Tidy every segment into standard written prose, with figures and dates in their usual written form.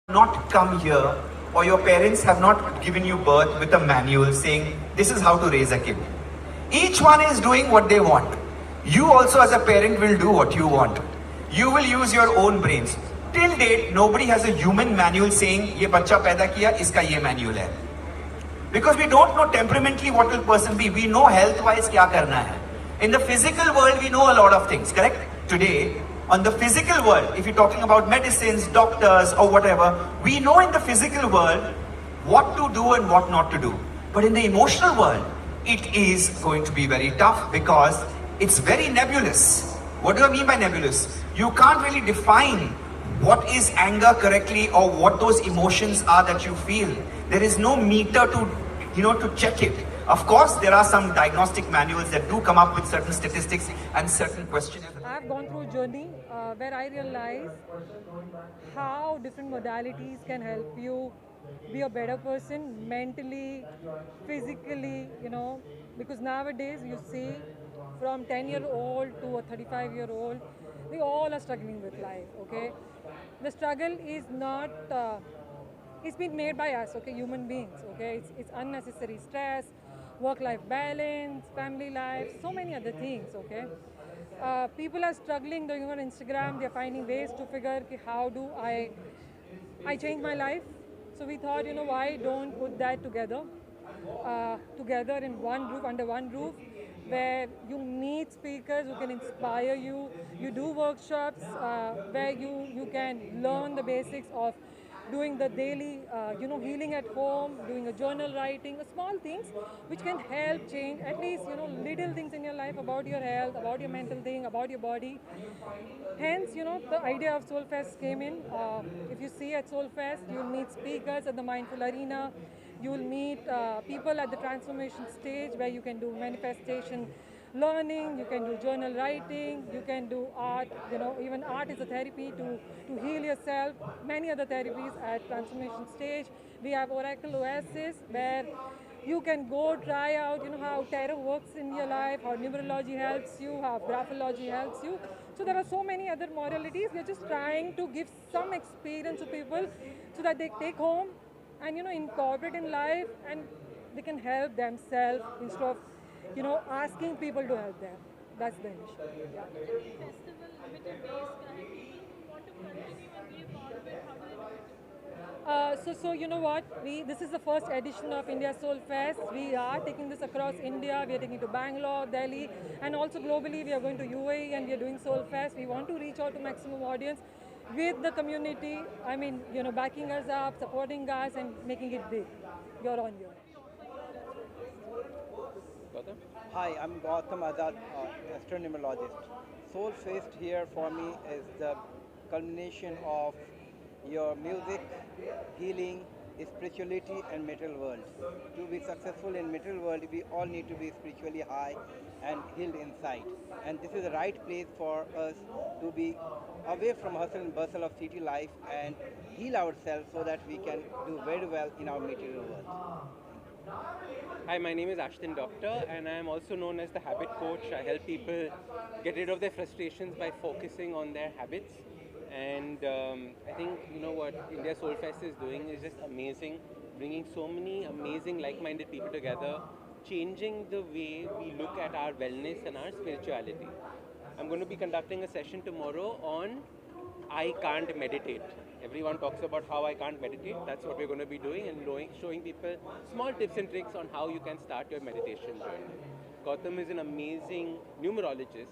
not come here, or your parents have not given you birth with a manual saying this is how to raise a kid. Each one is doing what they want. You also as a parent will do what you want. You will use your own brains. Till date, nobody has a human manual saying ये बच्चा पैदा किया, इसका ये manual है. Because we don't know temperamentally what will person be. We know health wise क्या करना है. In the physical world, we know a lot of things, correct? Today, on the physical world, if you're talking about medicines, doctors, or whatever, we know in the physical world what to do and what not to do. But in the emotional world, it is going to be very tough because it's very nebulous. What do I mean by nebulous? You can't really define what is anger correctly or what those emotions are that you feel. There is no meter to check it. Of course, there are some diagnostic manuals that do come up with certain statistics and certain questionnaires. I've gone through a journey where I realized how different modalities can help you be a better person mentally, physically, because nowadays you see from 10-year-old to a 35-year-old, they all are struggling with life, okay? The struggle is not, it's been made by us, okay, human beings, okay? It's unnecessary stress, work-life balance, family life, so many other things, okay? People are struggling, doing on Instagram, they're finding ways to figure how do I change my life. So we thought, why don't put that together in one roof, under one roof, where you meet speakers who can inspire you. You do workshops where you can learn the basics of doing the daily, healing at home, doing a journal writing, small things which can help change at least, little things in your life about your health, about your mental thing, about your body. Hence, the idea of Soulfest came in. If you see at Soulfest, you'll meet speakers at the Mindful Arena. You'll meet people at the transformation stage where you can do manifestation learning, you can do journal writing, you can do art, even art is a therapy to heal yourself, many other therapies at transformation stage. We have Oracle Oasis where you can go try out, how tarot works in your life, how numerology helps you, how graphology helps you. So there are so many other modalities. We're just trying to give some experience to people so that they take home and, incorporate in life and they can help themselves instead of asking people to help them. That's the issue. Yeah. Festival, limited days, people who want to continue and be a part of it, how do they do it? So you know what? This is the first edition of India Soul Fest. We are taking this across India. We are taking it to Bangalore, Delhi, and also globally. We are going to UAE and we are doing Soul Fest. We want to reach out to maximum audience with the community. I mean, backing us up, supporting us, and making it big. You're on your. Hi, I'm Gautam Azad, astronumerologist. Soul Fest here for me is the culmination of your music, healing, spirituality and material world. To be successful in material world, we all need to be spiritually high and healed inside. And this is the right place for us to be away from hustle and bustle of city life and heal ourselves so that we can do very well in our material world. Hi, my name is Ashton Doctor and I am also known as the Habit Coach. I help people get rid of their frustrations by focusing on their habits. And I think, what India Soul Fest is doing is just amazing, bringing so many amazing like-minded people together, changing the way we look at our wellness and our spirituality. I'm going to be conducting a session tomorrow on I can't meditate. Everyone talks about how I can't meditate. That's what we're going to be doing and showing people small tips and tricks on how you can start your meditation journey. Gautam is an amazing numerologist.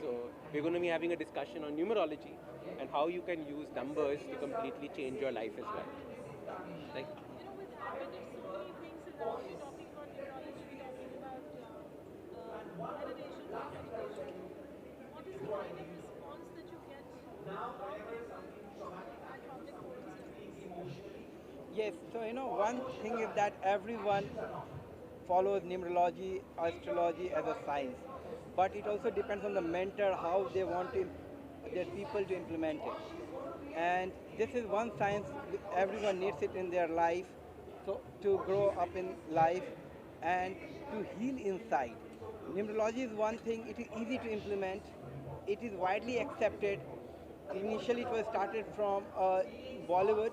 So we're going to be having a discussion on numerology and how you can use numbers to completely change your life as well. With habit, it's so many things involved. We're talking about neurology, we're talking about meditation, meditation. What is the kind of response that you get at public forums? Yes, so one thing is that everyone follows numerology, astrology as a science, but it also depends on the mentor how they want their people to implement it. And this is one science everyone needs it in their life, so to grow up in life and to heal inside. Numerology is one thing, it is easy to implement, it is widely accepted. Initially it was started from Bollywood,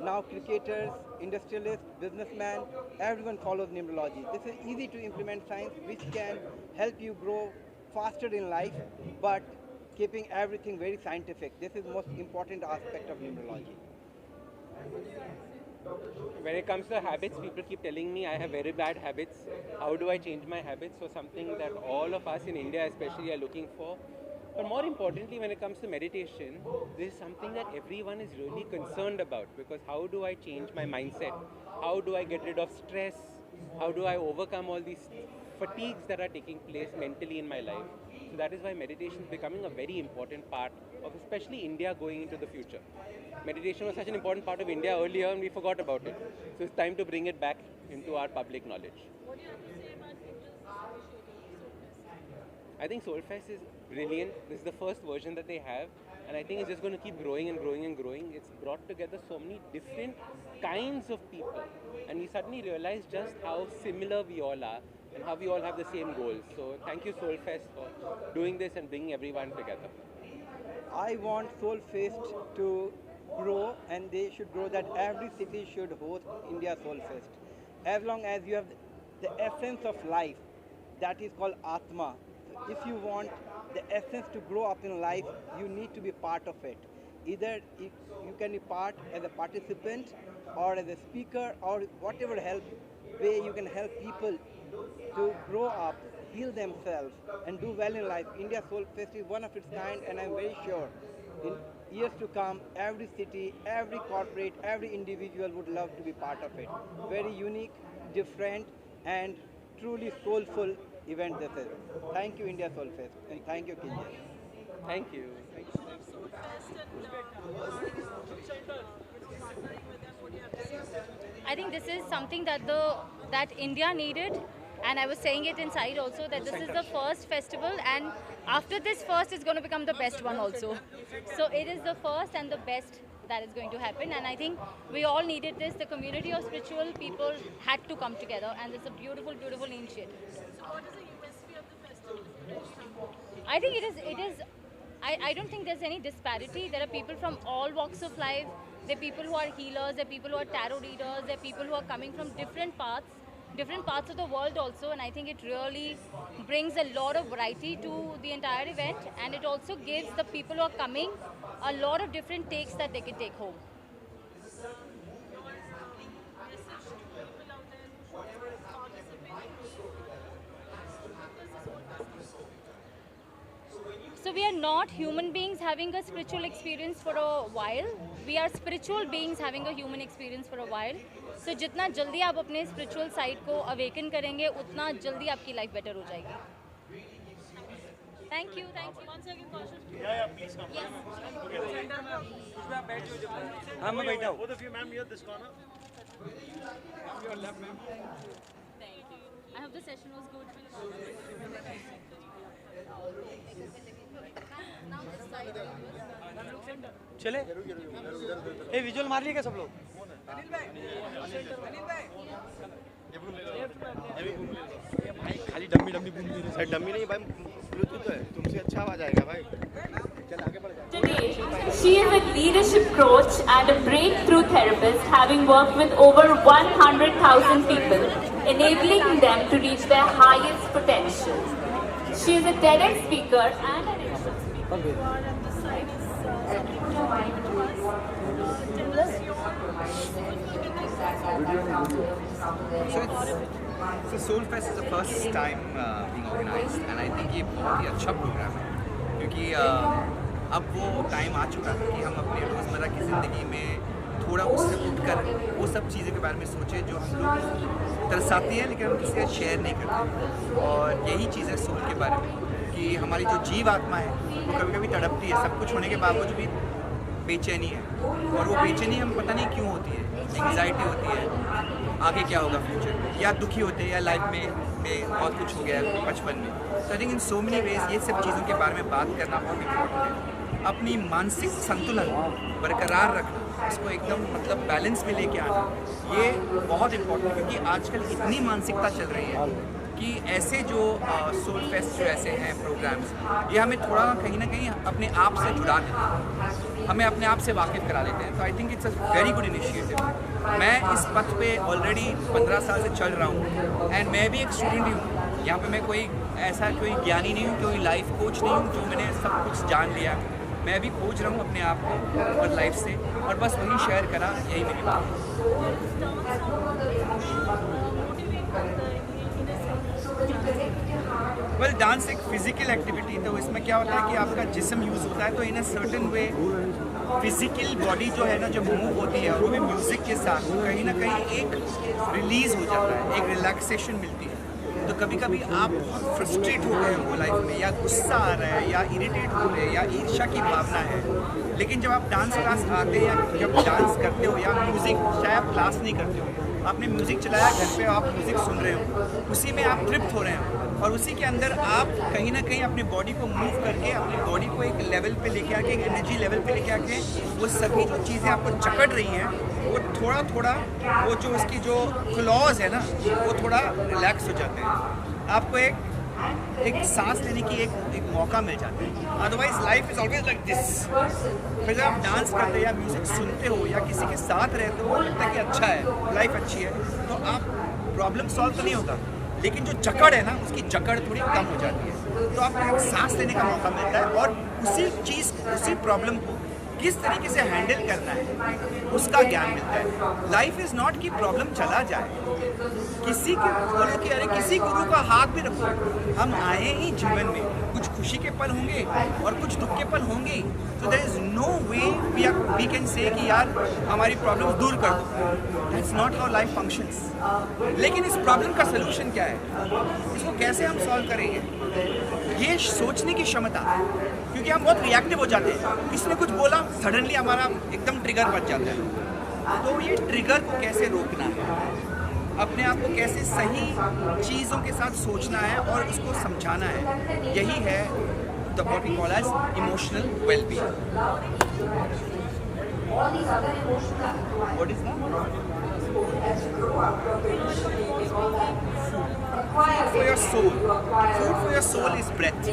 Now cricketers, industrialists, businessmen, everyone follows numerology. This is easy to implement science which can help you grow faster in life, but keeping everything very scientific. This is the most important aspect of numerology. When it comes to habits, people keep telling me I have very bad habits. How do I change my habits? So something that all of us in India especially are looking for. But more importantly, when it comes to meditation, this is something that everyone is really concerned about, because how do I change my mindset? How do I get rid of stress? How do I overcome all these fatigues that are taking place mentally in my life? So that is why meditation is becoming a very important part of especially India going into the future. Meditation was such an important part of India earlier and we forgot about it. So it's time to bring it back into our public knowledge. What do you have to say about Kinjal's initiative, Soulfest? I think Soulfest is brilliant. This is the first version that they have, and I think it's just going to keep growing and growing and growing. It's brought together so many different kinds of people, and we suddenly realize just how similar we all are and how we all have the same goals. So thank you, Soulfest, for doing this and bringing everyone together. I want Soul Fest to grow, and they should grow that every city should host India Soul Fest. As long as you have the essence of life, that is called Atma. So if you want the essence to grow up in life, you need to be part of it. Either you can be part as a participant or as a speaker, or whatever way you can help people to grow up, heal themselves, and do well in life. India Soul Fest is one of its kind, and I'm very sure in years to come, every city, every corporate, every individual would love to be part of it. Very unique, different, and truly soulful event this is. Thank you, India Soul Fest, and thank you, Kinjal. Thank you. Soulfest and partnering with them, what do you have to say? I think this is something that India needed, and I was saying it inside also that this is the first festival, and after this first is going to become the best one also. So it is the first and the best that is going to happen, and I think we all needed this. The community of spiritual people had to come together, and it's a beautiful, beautiful initiative. So what is the USP of the festival? I think it is. I don't think there's any disparity. There are people from all walks of life. There are people who are healers. There are people who are tarot readers. There are people who are coming from different parts of the world also. And I think it really brings a lot of variety to the entire event. And it also gives the people who are coming a lot of different takes that they can take home. So we are not human beings having a spiritual experience for a while. We are spiritual beings having a human experience for a while. So जितना जल्दी आप अपने spiritual side को awaken करेंगे, उतना जल्दी आपकी life better हो जाएगी. Thank you. Once again, cautious. Yeah, please come. Yes. हाँ मैं बैठा हूँ. Both of you, ma'am, near this corner. Your left, ma'am. Thank you. I hope the session was good. चले. ए विजुअल मार लिए क्या सब लोग? भाई खाली डम्मी घूम रहे हैं. डम्मी नहीं भाई, ब्लूटूथ है. तुमसे अच्छा आवाज आएगा भाई. चल आगे बढ़ जा. Today, she is a leadership coach and a breakthrough therapist, having worked with over 100,000 people, enabling them to reach their highest potential. She is a TEDx speaker and an instructor speaker. So Soulfest is the first time being organized, and I think ये बहुत ही अच्छा programme है, क्योंकि अब वो time आ चुका है कि हम अपने रोज़मर्रा की ज़िंदगी में थोड़ा उससे उठकर वो सब चीज़ों के बारे में सोचें जो हम लोग तरसाती हैं लेकिन हम किसी से शेयर नहीं करते. और यही चीज़ है सोल के बारे में, कि हमारी जो जीव आत्मा है वो कभी कभी तड़पती है, सब कुछ होने के बावजूद भी बेचैनी है. और वो बेचैनी हम पता नहीं क्यों होती है. एंग्जाइटी होती है आगे क्या होगा फ्यूचर में, या दुखी होते हैं, या लाइफ में बहुत कुछ हो गया है बचपन में. तो I think in so many ways ये सब चीज़ों के बारे में बात करना बहुत इम्पोर्टेंट है. अपनी मानसिक संतुलन बरकरार रखना, इसको एकदम मतलब बैलेंस में लेके आना, ये बहुत इम्पोर्टेंट है. क्योंकि आजकल इतनी मानसिकता चल रही है कि ऐसे जो सोल फेस्ट जो ऐसे हैं प्रोग्राम्स, ये हमें थोड़ा कहीं ना कहीं अपने आप से जुड़ा देते हैं. हमें अपने आप से वाकिफ़ करा देते हैं। तो I think it's a very good initiative. मैं इस पथ पे ऑलरेडी 15 साल से चल रहा हूँ एंड मैं भी एक स्टूडेंट ही हूँ। यहाँ पे मैं कोई ऐसा कोई ज्ञानी नहीं हूँ, कोई लाइफ कोच नहीं हूँ जो मैंने सब कुछ जान लिया। मैं भी खोज रहा हूँ अपने आप को और लाइफ से, और बस वही शेयर करा, यही मेरी बात है। वेल, डांस एक फिजिकल एक्टिविटी, तो इसमें क्या होता है कि आपका जिस्म यूज़ होता है, तो in a certain way physical body जो है ना, जो मूव होती है, वो भी म्यूज़िक के साथ कहीं ना कहीं एक रिलीज़ हो जाता है, एक रिलैक्सेशन मिलती है। तो कभी कभी आप बहुत फ्रस्ट्रेट हो गए हो लाइफ में, या गुस्सा आ रहा है, या इरिटेट हो रहे हैं, या ईर्ष्या की भावना है, लेकिन जब आप डांस क्लास आते हैं या जब डांस करते हो, या म्यूज़िक, चाहे आप क्लास नहीं करते हो, आपने म्यूज़िक चलाया घर पे, आप म्यूज़िक सुन रहे हो, उसी में आप तृप्त हो रहे हो, और उसी के अंदर आप कहीं ना कहीं अपनी बॉडी को मूव करके अपनी बॉडी को एक लेवल पे लेके आके, एक एनर्जी लेवल पे लेके आके, वो सभी जो चीज़ें आपको जकड़ रही हैं, वो थोड़ा थोड़ा, वो जो उसकी जो क्लॉज है ना, वो थोड़ा रिलैक्स हो जाते हैं। आपको एक सांस लेने की एक मौका मिल जाता है। Otherwise life is always like this. फिर जब आप डांस करते हो या म्यूज़िक सुनते हो या किसी के साथ रहते हो, लगता है कि अच्छा है, लाइफ अच्छी है, तो आप प्रॉब्लम सॉल्व तो नहीं होगा, लेकिन जो जकड़ है ना, उसकी जकड़ थोड़ी कम हो जाती है। तो आपको एक सांस लेने का मौका मिलता है, और उसी चीज़, उसी प्रॉब्लम को किस तरीके से हैंडल करना है, उसका ज्ञान मिलता है। लाइफ इज़ नॉट कि प्रॉब्लम चला जाए, किसी के बोलो कि अरे किसी गुरु का हाथ भी रखो। हम आए ही जीवन में, कुछ खुशी के पल होंगे और कुछ दुख के पल होंगे, तो there is no way we can say कि यार हमारी प्रॉब्लम दूर कर दो। That's not how life functions. लेकिन इस प्रॉब्लम का सोल्यूशन क्या है, इसको कैसे हम सॉल्व करेंगे, ये सोचने की क्षमता, क्योंकि हम बहुत रिएक्टिव हो जाते हैं। किसी ने कुछ बोला, सडनली हमारा एकदम ट्रिगर बच जाता है। तो ये ट्रिगर को कैसे रोकना है, अपने आप को कैसे सही चीज़ों के साथ सोचना है और उसको समझाना है, यही है the what we call as emotional wellbeing. What is Food for your soul. Food for your soul is breath.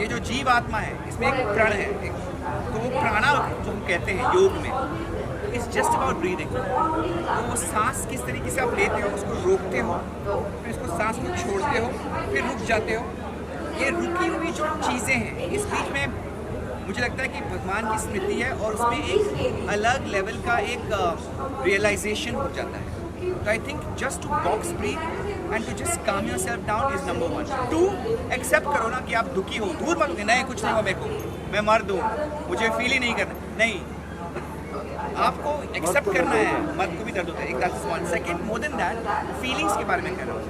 ये जो जीव आत्मा है, इसमें एक प्राण है, तो वो प्राणा जो हम कहते हैं योग में, इट्स जस्ट अबाउट ब्रीदिंग। तो वो सांस किस तरीके से आप लेते हो, उसको रोकते हो, फिर उसको सांस को छोड़ते हो, फिर रुक जाते हो। ये रुकी हुई जो चीज़ें हैं, इस बीच में मुझे लगता है कि भगवान की स्मृति है, और उसमें एक अलग लेवल का एक रियलाइजेशन हो जाता है। तो I think just to box breath and to just calm yourself down is number 1। 2, accept करो ना कि आप दुखी हो, दूर मत, नहीं कुछ नहीं हो मेरे को, मैं मर्द हूँ, मुझे फील ही नहीं करना, नहीं, आपको एक्सेप्ट करना है। मर्द को भी दर्द होता है, एक that's one. Second, more than that, feelings के बारे में कह रहा हूँ।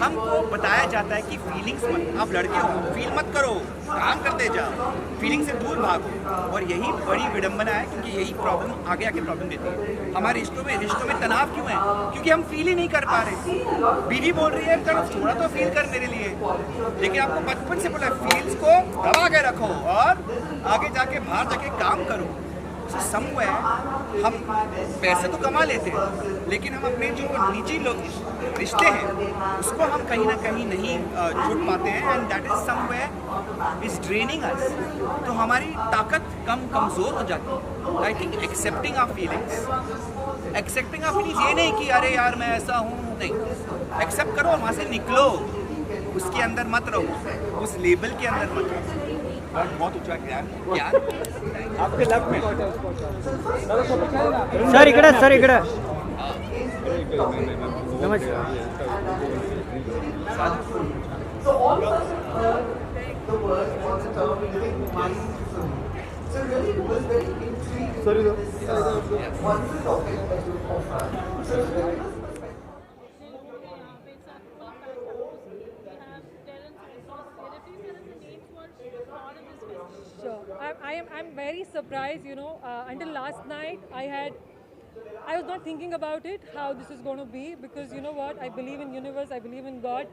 हमको बताया जाता है कि फीलिंग्स मत, आप लड़के हो, फील मत करो, काम करते जाओ, फीलिंग से दूर भागो। और यही बड़ी विडंबना है, क्योंकि यही प्रॉब्लम आगे आके प्रॉब्लम देती है। हमारे रिश्तों में तनाव क्यों है, क्योंकि हम फील ही नहीं कर पा रहे। बीवी बोल रही है थोड़ा तो फील कर मेरे लिए, लेकिन आपको बचपन से बोला फील्स को दबा के रखो और आगे जाके बाहर जाके काम करो। समवेयर हम पैसे तो कमा लेते हैं, लेकिन हम अपने जो निजी रिश्ते हैं उसको हम कहीं ना कहीं नहीं जुड़ पाते हैं, and that is somewhere is draining us. तो हमारी ताकत कमज़ोर हो जाती है। I think accepting our feelings, ये नहीं कि अरे यार मैं ऐसा हूँ, नहीं, एक्सेप्ट करो, वहाँ से निकलो, उसके अंदर मत रहो, उस लेबल के अंदर मत रहो। बहुत ऊंचा ज्ञान आपके लक में सर इकडे नमस्कार। I'm very surprised, until last night I was not thinking about it, how this is going to be, because you know what, I believe in universe, I believe in God,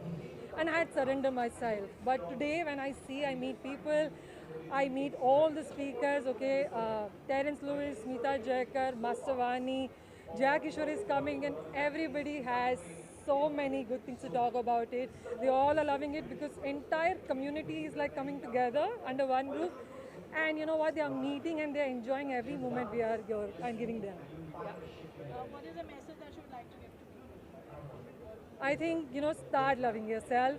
and I had surrendered myself. But today when I meet people, I meet all the speakers, Terence Lewis, Smita Jayakar, Mastavani, Jaya Kishori is coming, and everybody has so many good things to talk about it. They all are loving it because entire community is like coming together under one roof. and you know what, they are meeting and they are enjoying every moment we are here and giving them. What is the message that you would like to give to people? I think, you know, start loving yourself.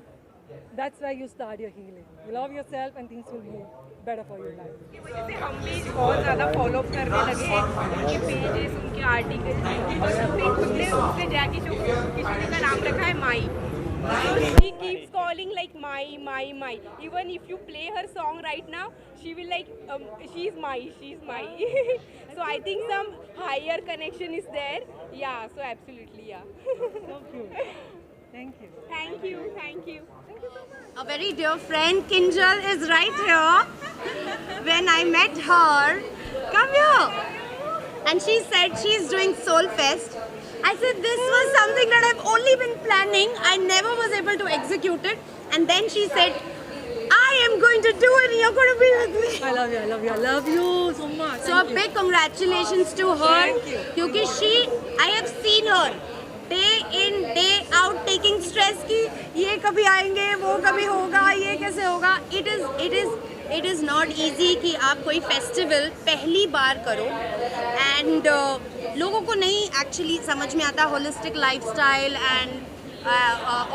That's where you start your healing. You love yourself and things will move better for your life. जैसे हम भी बहुत ज़्यादा follow करने लगे हैं उनके pages उनके आर्टिकल्स और उसने जया किशोरी का नाम रखा है माई. So she keeps calling like my. Even if you play her song right now, she will like she's my. So I think some higher connection is there. Yeah. So absolutely, yeah. So cute. Thank you. Thank you. Thank you. A very dear friend, Kinjal, is right here. When I met her, come here. And she said she's doing Soul Fest. I said this was something that I've only been planning. I never was able to execute it. And then she said, I am going to do it and you're going to be with me. I love you, I love you, I love you so much. So a big congratulations to her. Thank you. Because I have seen her day in, day out taking stress ki ye kabhi aayenge, wo kabhi hoga, ye kaise hoga. It is not easy कि आप कोई festival पहली बार करो and लोगों को नहीं actually समझ में आता holistic lifestyle and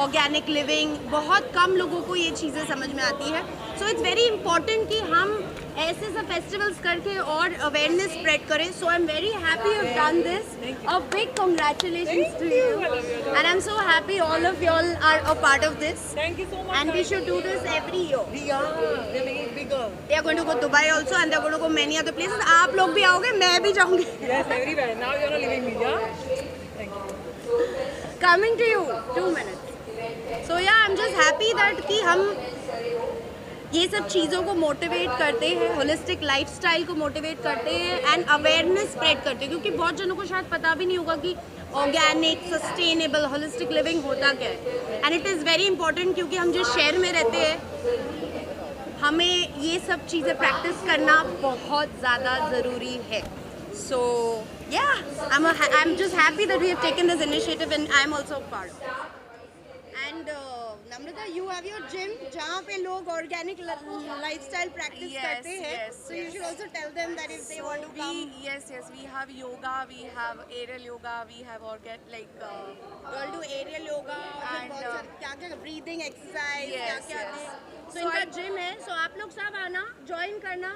organic living. बहुत कम लोगों को ये चीज़ें समझ में आती है. सो इट्स वेरी इंपॉर्टेंट कि हम ऐसे सब फेस्टिवल्स करके और अवेयरनेस स्प्रेड करें. So I am very happy you have done this. A big congratulations to you and I am so happy all of you all are a part of this. Thank you so much. And we should do this every year. They're making it bigger. They are going to go Dubai also and they are going to go many other places. आप लोग भी आओगे, मैं भी जाऊँगी. Yes, everywhere. Now you're not leaving me, yeah? Thank you. Coming to you, 2 minutes. So yeah, I'm just happy that कि हम ये सब चीज़ों को मोटिवेट करते हैं, होलिस्टिक लाइफस्टाइल को मोटिवेट करते हैं एंड अवेयरनेस स्प्रेड करते हैं. क्योंकि बहुत जनों को शायद पता भी नहीं होगा कि ऑर्गेनिक सस्टेनेबल होलिस्टिक लिविंग होता क्या है. And it is very important क्योंकि हम जिस शहर में रहते हैं हमें ये सब चीज़ें प्रैक्टिस करना बहुत ज़्यादा ज़रूरी है. So yeah, I'm just happy that we have taken this initiative and I'm also part of it. And Namrata, you have your gym जहाँ पे लोग organic lifestyle practice करते हैं. So you should also tell them that if they want to come. Yes, we have yoga, we have aerial yoga, we have You'll do aerial yoga और फिर बहुत क्या breathing exercise क्या So इनका gym है. So आप लोग सब आना, join करना,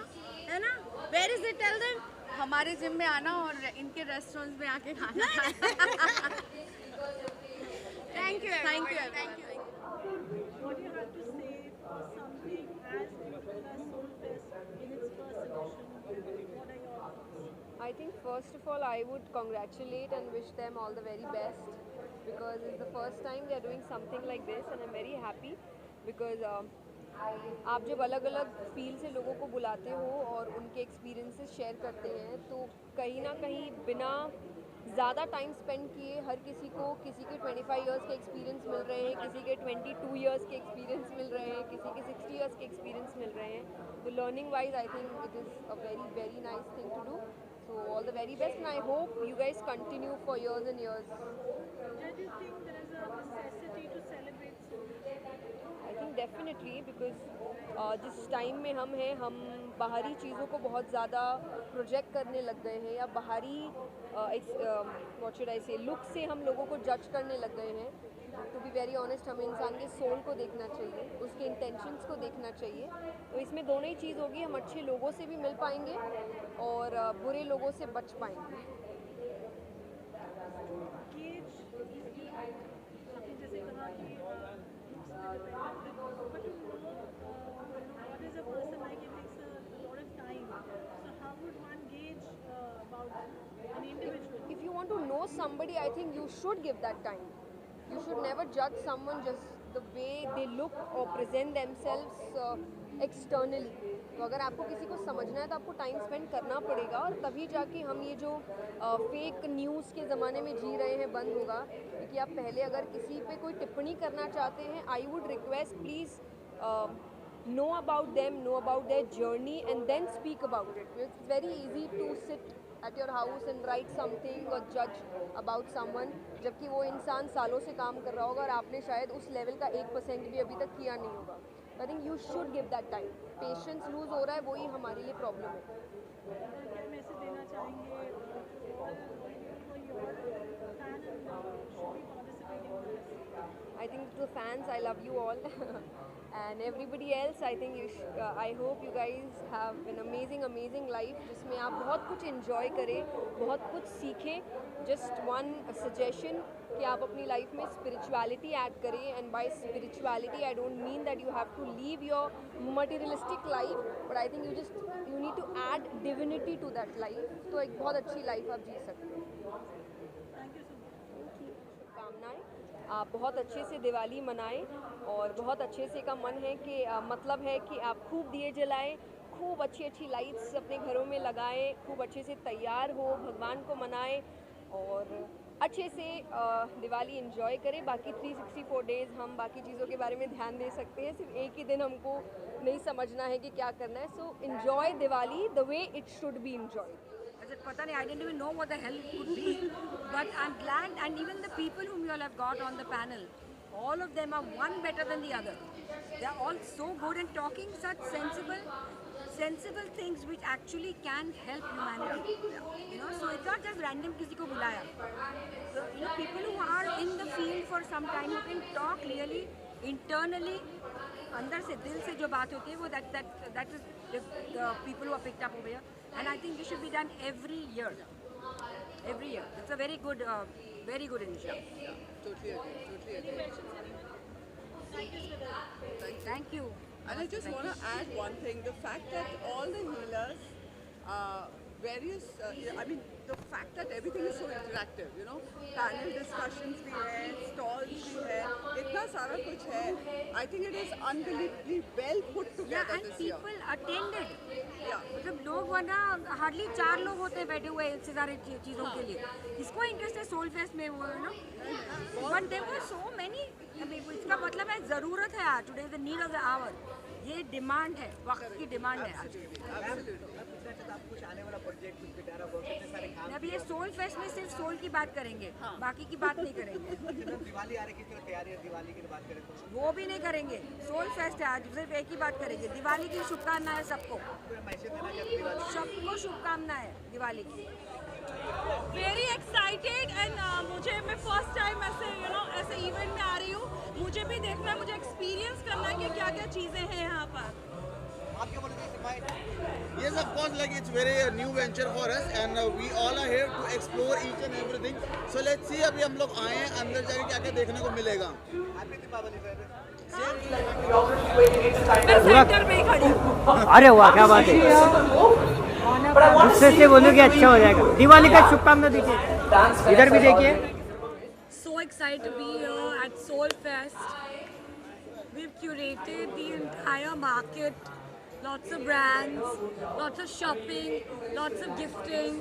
है ना? Where is it? Tell them. हमारे जिम में आना और इनके रेस्टोरेंट्स में आके खाना. Thank you. Thank you. What do you have to say for something as beautiful as Soul Fest in its first edition? What are your thoughts? I think first of all I would congratulate and wish them all the very best because it's the first time they are doing something like this and I'm very happy because आप जब अलग अलग field से लोगों को बुलाते हो और उनके एक्सपीरियंसेस शेयर करते हैं तो कहीं ना कहीं बिना ज़्यादा टाइम स्पेंड किए हर किसी को किसी के 25 इयर्स के एक्सपीरियंस मिल रहे हैं, किसी के 22 इयर्स के एक्सपीरियंस मिल रहे हैं, किसी के 60 इयर्स के एक्सपीरियंस मिल रहे हैं. तो learning wise I think it is a very nice thing to do. So all the very best and I hope you guys continue for years and years. Do you think there is a necessity to celebrate Soul Fest? I think definitely because जिस time में हम हैं हम बाहरी चीज़ों को बहुत ज़्यादा प्रोजेक्ट करने लग गए हैं या बाहरी what should I say look से हम लोगों को जज करने लग गए हैं. टू बी वेरी ऑनेस्ट हमें इंसान के सोल को देखना चाहिए, उसके इंटेंशंस को देखना चाहिए. तो इसमें दोनों ही चीज़ होगी. हम अच्छे लोगों से भी मिल पाएंगे और बुरे लोगों से बच पाएंगे. आपने जैसे कहा कि but to know what is a person like it takes a lot of time. So how would one gauge about an individual? If you want to know somebody, I think you should give that time. You should never judge someone just the way they look or present themselves externally. तो अगर आपको किसी को समझना है तो आपको time spend करना पड़ेगा और तभी जाके हम ये जो फेक न्यूज़ के ज़माने में जी रहे हैं बंद होगा. क्योंकि आप पहले अगर किसी पे कोई टिप्पणी करना चाहते हैं I would request please know about them, know about their journey and then speak about it. It's very easy to sit at your house and write something or judge about someone जबकि वो इंसान सालों से काम कर रहा होगा और आपने शायद उस लेवल का 1% भी अभी तक किया नहीं होगा. I think you should give that time. Patience lose हो रहा है, वही हमारे लिए प्रॉब्लम है. क्या मैसेज देना चाहेंगे I think to the fans, I love you all. And everybody else, I think I hope you guys have an amazing life जिसमें आप बहुत कुछ enjoy करें, बहुत कुछ सीखें. Just one suggestion कि आप अपनी life में spirituality add करें. And by spirituality, I don't mean that you have to leave your materialistic life, but I think you need to add divinity to that life. तो एक बहुत अच्छी life आप जी सकते हैं. शुभकामनाएं. आप बहुत अच्छे से दिवाली मनाएं और बहुत अच्छे से का मन है कि मतलब है कि आप खूब दिए जलाएं, खूब अच्छी लाइट्स अपने घरों में लगाएं, खूब अच्छे से तैयार हो, भगवान को मनाएं और अच्छे से दिवाली एंजॉय करें. बाकी 364 डेज़ हम बाकी चीज़ों के बारे में ध्यान दे सकते हैं, सिर्फ एक ही दिन हमको नहीं समझना है कि क्या करना है. So enjoy Diwali the way it should be enjoyed. Pata nahi, I didn't even know what the hell it could be, but I'm glad. And even the people whom you all have got on the panel, all of them are one better than the other. They are all so good and talking such sensible things which actually can help humanity. So it's not just random किसी को बुलाया. So, people who are in the field for some time who can talk really internally, अंदर से दिल से जो बात होती है वो that is the people who are picked up over here. And I think this should be done every year. Every year. It's a very good initiative. Yeah, totally agree. Thank you. And I just want to add one thing. The fact that all the healers, the fact that everything is so interactive, panel discussions भी है, stalls भी है, इतना सारा कुछ है. I think it is unbelievably well put together this year. And people attended. मतलब लोग वरना हार्डली 4 लोग होते हैं बैठे हुए इतने सारे चीज़ों के लिए. इसको इंटरेस्ट है सोल फेस्ट में वो but there were so many. इसका मतलब है ज़रूरत है आज. Today is the need of the hour. ये डिमांड है, वक्त की डिमांड है आज. अभी ये सोल फेस्ट में सिर्फ सोल की बात करेंगे, बाकी की बात नहीं करेंगे. दिवाली आ रही है, तैयारी है दिवाली की बात करें तो वो भी नहीं करेंगे. सोल फेस्ट है आज, सिर्फ एक ही बात करेंगे. दिवाली की शुभकामनाएं सबको. सबको शुभकामनाएं दिवाली की. वेरी एक्साइटेड एंड मैं फर्स्ट टाइम ऐसे इवेंट में आ रही हूँ. मुझे भी देखना है, मुझे एक्सपीरियंस करना है कि क्या क्या चीज़ें हैं यहाँ पर. Yes, of course, it's very new venture for us and we all are here to explore each and everything. So let's see अभी हम लोग आए हैं, अंदर जाके क्या क्या देखने को मिलेगा. अरे वाह क्या बात है. उससे बोलो कि अच्छा हो जाएगा. दिवाली का शुभकामना दीजिए. इधर भी देखिए. So excited to be here at Soul Fest. We've curated the entire market. Lots of brands, lots of shopping, lots of gifting.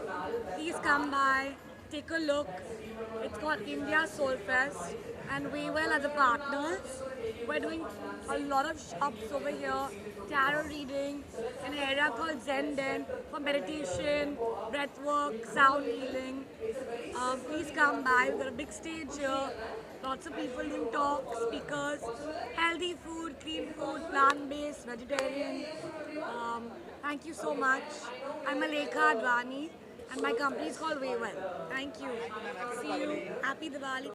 Please come by, take a look. It's called India Soul Fest and we well as a partners. We're doing a lot of shops over here, tarot reading, an area called Zen Den for meditation, breath work, sound healing. Please come by. We've got a big stage here. Lots of people doing talks, speakers, healthy food, clean food, plant-based, vegetarian. Thank you so much. I'm Alekha Advani and my company is called Waywell. Thank you. See you. Happy Diwali.